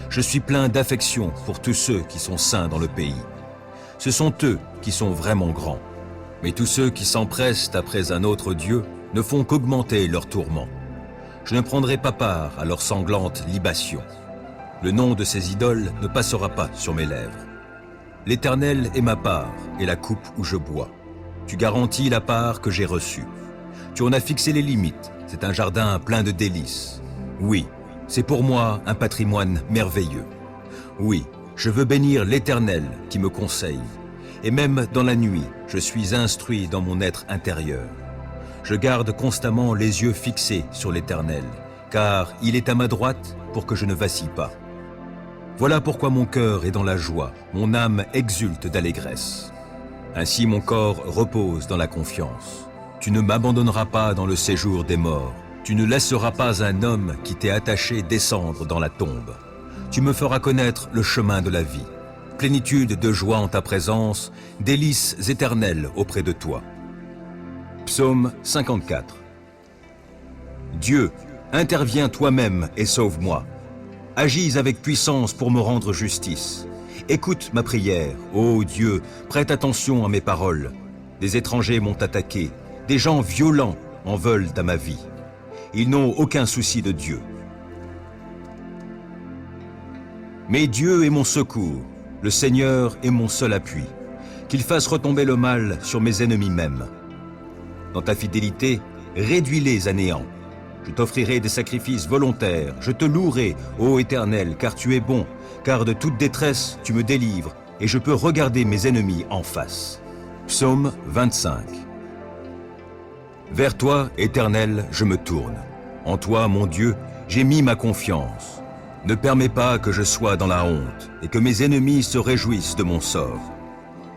Je suis plein d'affection pour tous ceux qui sont saints dans le pays. Ce sont eux qui sont vraiment grands. Mais tous ceux qui s'empressent après un autre Dieu ne font qu'augmenter leurs tourments. Je ne prendrai pas part à leurs sanglantes libations. Le nom de ces idoles ne passera pas sur mes lèvres. L'Éternel est ma part et la coupe où je bois. Tu garantis la part que j'ai reçue. Tu en as fixé les limites, c'est un jardin plein de délices. Oui, c'est pour moi un patrimoine merveilleux. Oui, je veux bénir l'Éternel qui me conseille. Et même dans la nuit, je suis instruit dans mon être intérieur. Je garde constamment les yeux fixés sur l'Éternel, car il est à ma droite pour que je ne vacille pas. Voilà pourquoi mon cœur est dans la joie, mon âme exulte d'allégresse. Ainsi mon corps repose dans la confiance. Tu ne m'abandonneras pas dans le séjour des morts. Tu ne laisseras pas un homme qui t'est attaché descendre dans la tombe. Tu me feras connaître le chemin de la vie. Plénitude de joie en ta présence, délices éternelles auprès de toi. Psaume 54. Dieu, interviens toi-même et sauve-moi. Agis avec puissance pour me rendre justice. Écoute ma prière, ô Dieu, prête attention à mes paroles. Des étrangers m'ont attaqué, des gens violents en veulent à ma vie. Ils n'ont aucun souci de Dieu. Mais Dieu est mon secours, le Seigneur est mon seul appui. Qu'il fasse retomber le mal sur mes ennemis même. Dans ta fidélité, réduis-les à néant. Je t'offrirai des sacrifices volontaires, je te louerai, ô Éternel, car tu es bon, car de toute détresse tu me délivres, et je peux regarder mes ennemis en face. Psaume 25. Vers toi, Éternel, je me tourne. En toi, mon Dieu, j'ai mis ma confiance. Ne permets pas que je sois dans la honte, et que mes ennemis se réjouissent de mon sort.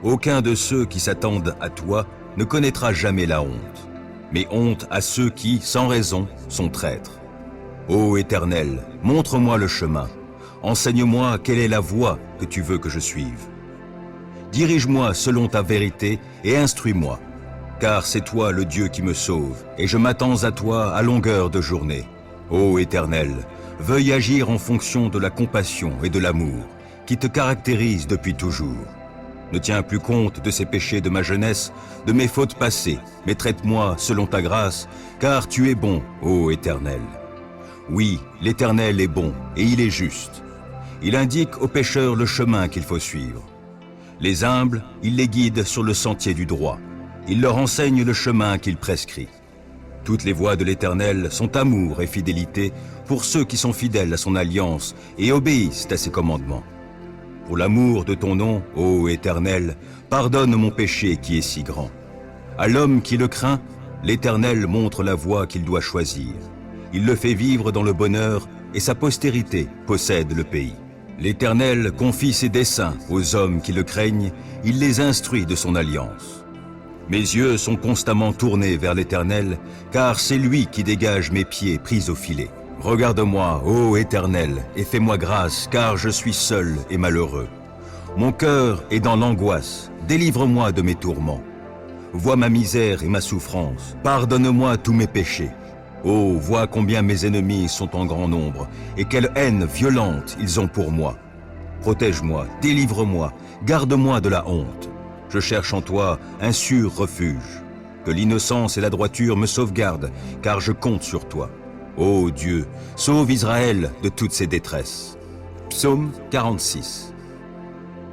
Aucun de ceux qui s'attendent à toi ne connaîtra jamais la honte. Mais honte à ceux qui, sans raison, sont traîtres. Ô Éternel, montre-moi le chemin. Enseigne-moi quelle est la voie que tu veux que je suive. Dirige-moi selon ta vérité et instruis-moi, car c'est toi le Dieu qui me sauve, et je m'attends à toi à longueur de journée. Ô Éternel, veuille agir en fonction de la compassion et de l'amour qui te caractérisent depuis toujours. Ne tiens plus compte de ces péchés de ma jeunesse, de mes fautes passées, mais traite-moi selon ta grâce, car tu es bon, ô Éternel. Oui, l'Éternel est bon, et il est juste. Il indique aux pécheurs le chemin qu'il faut suivre. Les humbles, il les guide sur le sentier du droit. Il leur enseigne le chemin qu'il prescrit. Toutes les voies de l'Éternel sont amour et fidélité pour ceux qui sont fidèles à son alliance et obéissent à ses commandements. Pour l'amour de ton nom, ô Éternel, pardonne mon péché qui est si grand. À l'homme qui le craint, l'Éternel montre la voie qu'il doit choisir. Il le fait vivre dans le bonheur et sa postérité possède le pays. L'Éternel confie ses desseins aux hommes qui le craignent, il les instruit de son alliance. Mes yeux sont constamment tournés vers l'Éternel, car c'est lui qui dégage mes pieds pris au filet. Regarde-moi, ô Éternel, et fais-moi grâce, car je suis seul et malheureux. Mon cœur est dans l'angoisse, délivre-moi de mes tourments. Vois ma misère et ma souffrance, pardonne-moi tous mes péchés. Oh, vois combien mes ennemis sont en grand nombre, et quelle haine violente ils ont pour moi. Protège-moi, délivre-moi, garde-moi de la honte. Je cherche en toi un sûr refuge. Que l'innocence et la droiture me sauvegardent, car je compte sur toi. Ô Dieu, sauve Israël de toutes ses détresses. Psaume 46.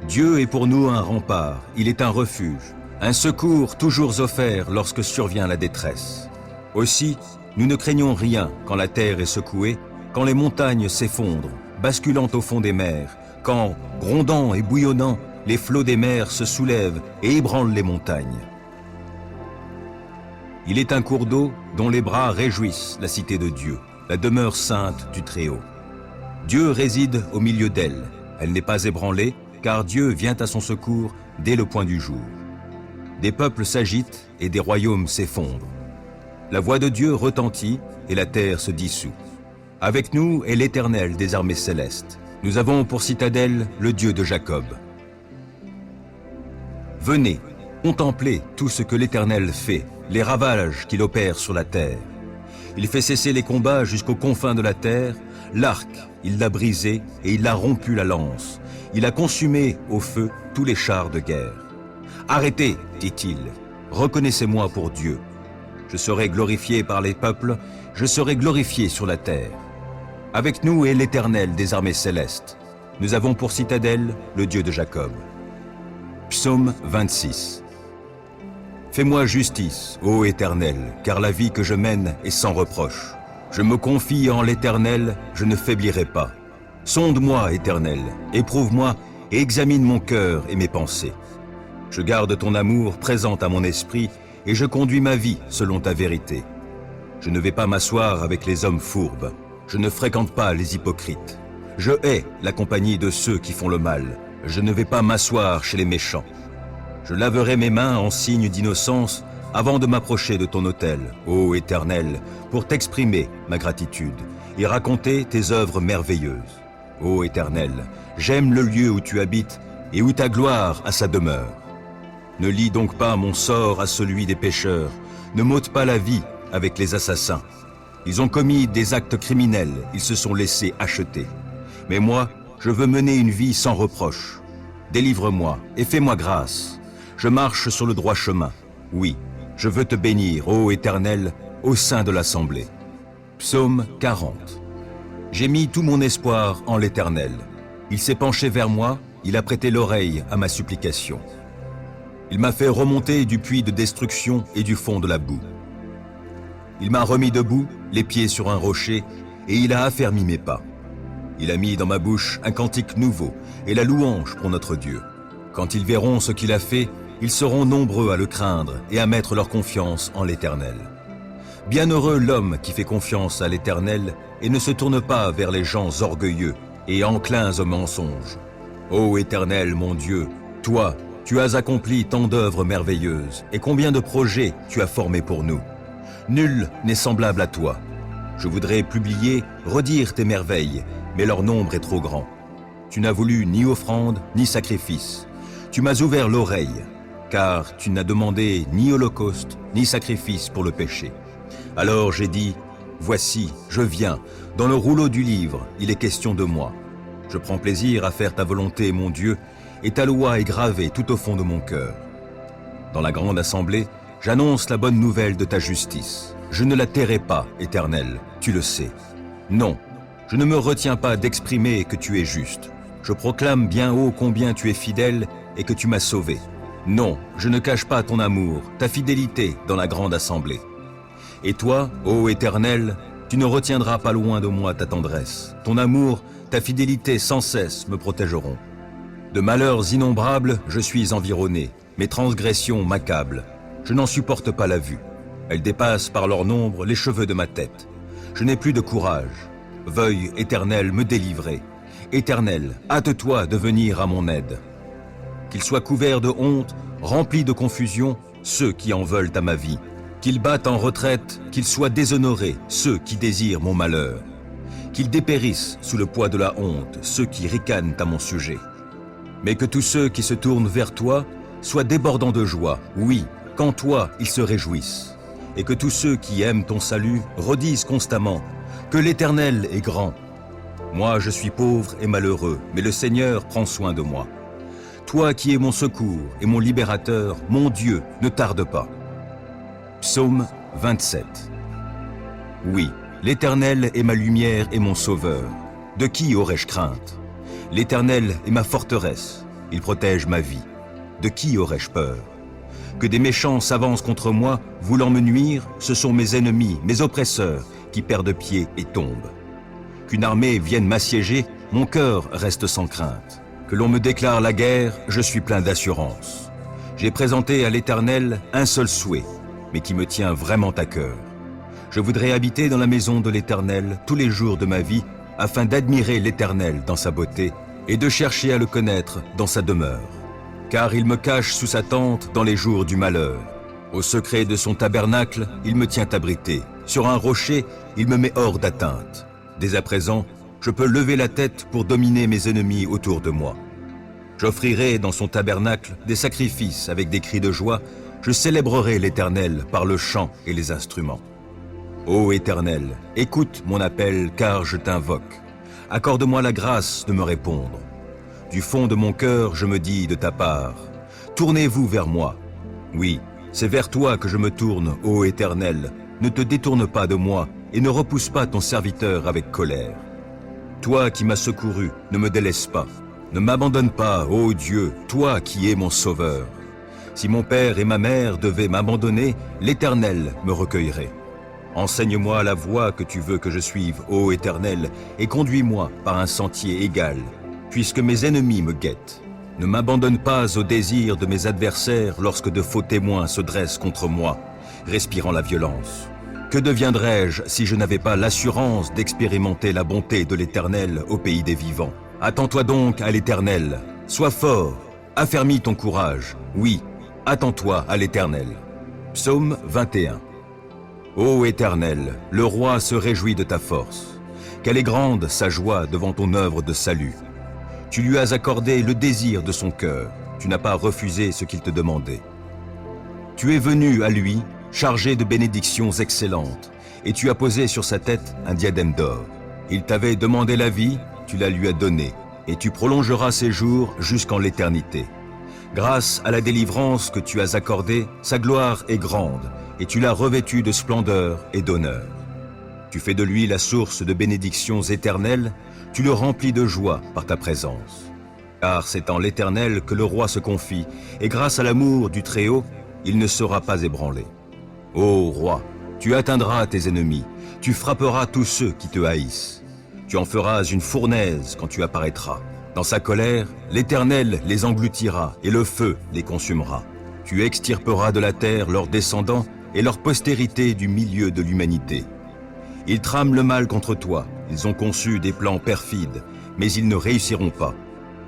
Dieu est pour nous un rempart, il est un refuge, un secours toujours offert lorsque survient la détresse. Aussi, nous ne craignons rien quand la terre est secouée, quand les montagnes s'effondrent, basculant au fond des mers, quand, grondant et bouillonnant, les flots des mers se soulèvent et ébranlent les montagnes. Il est un cours d'eau dont les bras réjouissent la cité de Dieu, la demeure sainte du Très-Haut. Dieu réside au milieu d'elle, elle n'est pas ébranlée, car Dieu vient à son secours dès le point du jour. Des peuples s'agitent et des royaumes s'effondrent. La voix de Dieu retentit et la terre se dissout. Avec nous est l'Éternel des armées célestes. Nous avons pour citadelle le Dieu de Jacob. Venez, contemplez tout ce que l'Éternel fait, les ravages qu'il opère sur la terre. Il fait cesser les combats jusqu'aux confins de la terre. L'arc, il l'a brisé et il a rompu la lance. Il a consumé au feu tous les chars de guerre. Arrêtez, dit-il, reconnaissez-moi pour Dieu. Je serai glorifié par les peuples, je serai glorifié sur la terre. Avec nous est l'Éternel des armées célestes. Nous avons pour citadelle le Dieu de Jacob. Psaume 26. Fais-moi justice, ô Éternel, car la vie que je mène est sans reproche. Je me confie en l'Éternel, je ne faiblirai pas. Sonde-moi, Éternel, éprouve-moi et examine mon cœur et mes pensées. Je garde ton amour présent à mon esprit et je conduis ma vie selon ta vérité. Je ne vais pas m'asseoir avec les hommes fourbes. Je ne fréquente pas les hypocrites. Je hais la compagnie de ceux qui font le mal. Je ne vais pas m'asseoir chez les méchants. Je laverai mes mains en signe d'innocence avant de m'approcher de ton autel, ô Éternel, pour t'exprimer ma gratitude et raconter tes œuvres merveilleuses. Ô Éternel, j'aime le lieu où tu habites et où ta gloire a sa demeure. Ne lie donc pas mon sort à celui des pécheurs, ne m'ôte pas la vie avec les assassins. Ils ont commis des actes criminels, ils se sont laissés acheter. Mais moi, je veux mener une vie sans reproche. Délivre-moi et fais-moi grâce. Je marche sur le droit chemin. Oui, je veux te bénir, ô Éternel, au sein de l'assemblée. Psaume 40. J'ai mis tout mon espoir en l'Éternel. Il s'est penché vers moi, il a prêté l'oreille à ma supplication. Il m'a fait remonter du puits de destruction et du fond de la boue. Il m'a remis debout, les pieds sur un rocher, et il a affermi mes pas. Il a mis dans ma bouche un cantique nouveau et la louange pour notre Dieu. Quand ils verront ce qu'il a fait, ils seront nombreux à le craindre et à mettre leur confiance en l'Éternel. Bienheureux l'homme qui fait confiance à l'Éternel et ne se tourne pas vers les gens orgueilleux et enclins au mensonge. Ô Éternel, mon Dieu, toi, tu as accompli tant d'œuvres merveilleuses et combien de projets tu as formés pour nous. Nul n'est semblable à toi. Je voudrais publier, redire tes merveilles, mais leur nombre est trop grand. Tu n'as voulu ni offrande, ni sacrifice. Tu m'as ouvert l'oreille, car tu n'as demandé ni holocauste, ni sacrifice pour le péché. Alors j'ai dit, voici, je viens, dans le rouleau du livre, il est question de moi. Je prends plaisir à faire ta volonté, mon Dieu, et ta loi est gravée tout au fond de mon cœur. Dans la grande assemblée, j'annonce la bonne nouvelle de ta justice. Je ne la tairai pas, Éternel, tu le sais. Non, je ne me retiens pas d'exprimer que tu es juste. Je proclame bien haut combien tu es fidèle et que tu m'as sauvé. Non, je ne cache pas ton amour, ta fidélité dans la grande assemblée. Et toi, ô Éternel, tu ne retiendras pas loin de moi ta tendresse. Ton amour, ta fidélité sans cesse me protégeront. De malheurs innombrables, je suis environné. Mes transgressions m'accablent. Je n'en supporte pas la vue. Elles dépassent par leur nombre les cheveux de ma tête. Je n'ai plus de courage. Veuille, Éternel, me délivrer. Éternel, hâte-toi de venir à mon aide. Qu'ils soient couverts de honte, remplis de confusion, ceux qui en veulent à ma vie. Qu'ils battent en retraite, qu'ils soient déshonorés, ceux qui désirent mon malheur. Qu'ils dépérissent sous le poids de la honte, ceux qui ricanent à mon sujet. Mais que tous ceux qui se tournent vers toi soient débordants de joie, oui, qu'en toi ils se réjouissent. Et que tous ceux qui aiment ton salut redisent constamment que l'Éternel est grand. Moi je suis pauvre et malheureux, mais le Seigneur prend soin de moi. Toi qui es mon secours et mon libérateur, mon Dieu, ne tarde pas. Psaume 27. Oui, l'Éternel est ma lumière et mon sauveur. De qui aurais-je crainte? L'Éternel est ma forteresse, il protège ma vie. De qui aurais-je peur? Que des méchants s'avancent contre moi, voulant me nuire, ce sont mes ennemis, mes oppresseurs, qui perdent pied et tombent. Qu'une armée vienne m'assiéger, mon cœur reste sans crainte. Que l'on me déclare la guerre, je suis plein d'assurance. J'ai présenté à l'Éternel un seul souhait, mais qui me tient vraiment à cœur. Je voudrais habiter dans la maison de l'Éternel tous les jours de ma vie, afin d'admirer l'Éternel dans sa beauté et de chercher à le connaître dans sa demeure. Car il me cache sous sa tente dans les jours du malheur. Au secret de son tabernacle, il me tient abrité. Sur un rocher, il me met hors d'atteinte. Dès à présent, je peux lever la tête pour dominer mes ennemis autour de moi. J'offrirai dans son tabernacle des sacrifices avec des cris de joie. Je célébrerai l'Éternel par le chant et les instruments. Ô Éternel, écoute mon appel car je t'invoque. Accorde-moi la grâce de me répondre. Du fond de mon cœur, je me dis de ta part, tournez-vous vers moi. Oui, c'est vers toi que je me tourne, ô Éternel. Ne te détourne pas de moi et ne repousse pas ton serviteur avec colère. Toi qui m'as secouru, ne me délaisse pas. Ne m'abandonne pas, ô Dieu, toi qui es mon sauveur. Si mon père et ma mère devaient m'abandonner, l'Éternel me recueillerait. Enseigne-moi la voie que tu veux que je suive, ô Éternel, et conduis-moi par un sentier égal, puisque mes ennemis me guettent. Ne m'abandonne pas au désir de mes adversaires lorsque de faux témoins se dressent contre moi, respirant la violence. Que deviendrais-je si je n'avais pas l'assurance d'expérimenter la bonté de l'Éternel au pays des vivants? Attends-toi donc à l'Éternel, sois fort, affermis ton courage, oui, attends-toi à l'Éternel. Psaume 21. Ô Éternel, le roi se réjouit de ta force. Quelle est grande sa joie devant ton œuvre de salut. Tu lui as accordé le désir de son cœur, tu n'as pas refusé ce qu'il te demandait. Tu es venu à lui, chargé de bénédictions excellentes, et tu as posé sur sa tête un diadème d'or. Il t'avait demandé la vie, tu la lui as donnée, et tu prolongeras ses jours jusqu'en l'éternité. Grâce à la délivrance que tu as accordée, sa gloire est grande, et tu l'as revêtu de splendeur et d'honneur. Tu fais de lui la source de bénédictions éternelles, tu le remplis de joie par ta présence. Car c'est en l'Éternel que le roi se confie, et grâce à l'amour du Très-Haut, il ne sera pas ébranlé. Ô roi, tu atteindras tes ennemis, tu frapperas tous ceux qui te haïssent. Tu en feras une fournaise quand tu apparaîtras. Dans sa colère, l'Éternel les engloutira et le feu les consumera. Tu extirperas de la terre leurs descendants et leur postérité du milieu de l'humanité. Ils trament le mal contre toi, ils ont conçu des plans perfides, mais ils ne réussiront pas.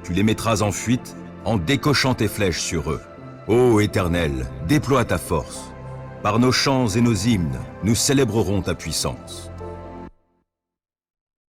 Tu les mettras en fuite en décochant tes flèches sur eux. Ô Éternel, déploie ta force. Par nos chants et nos hymnes, nous célébrerons ta puissance.